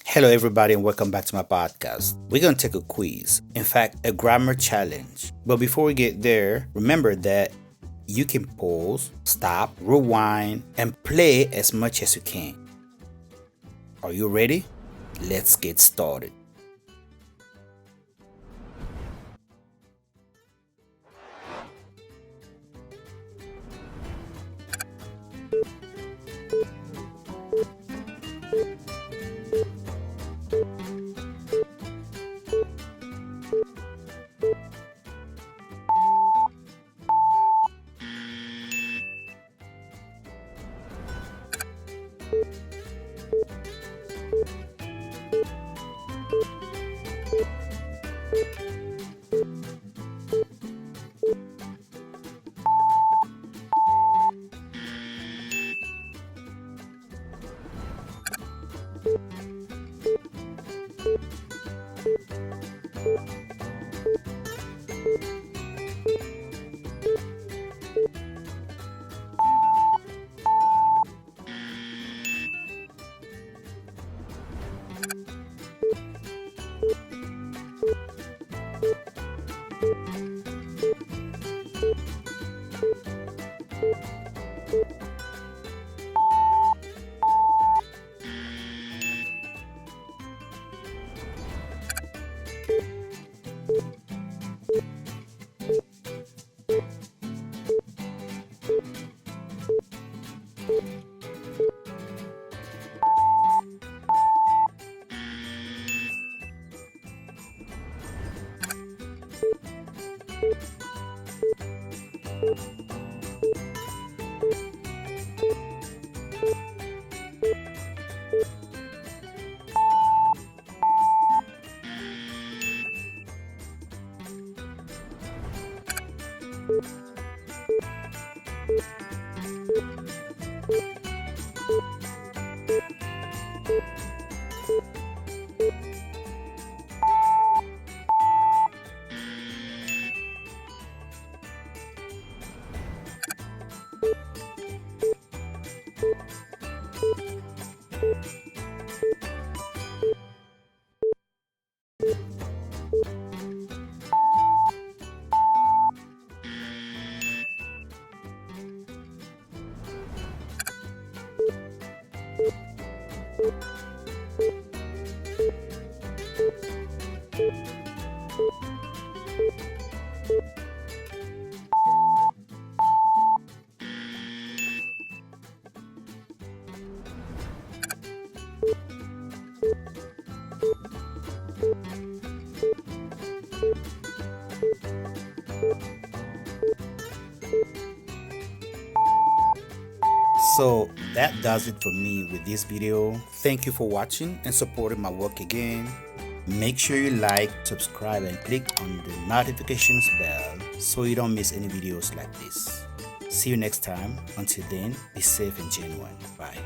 Hello, everybody, and welcome back to my podcast. We're going to take a quiz, in fact, a grammar challenge. But before we get there, remember that you can pause, stop, rewind, and play as much as you can. Are you ready? Let's get started. So that does it for me with this video. Thank you for watching and supporting my work again. Make sure you like, subscribe, and click on the notifications bell so you don't miss any videos like this. See you next time. Until then, be safe and genuine. Bye.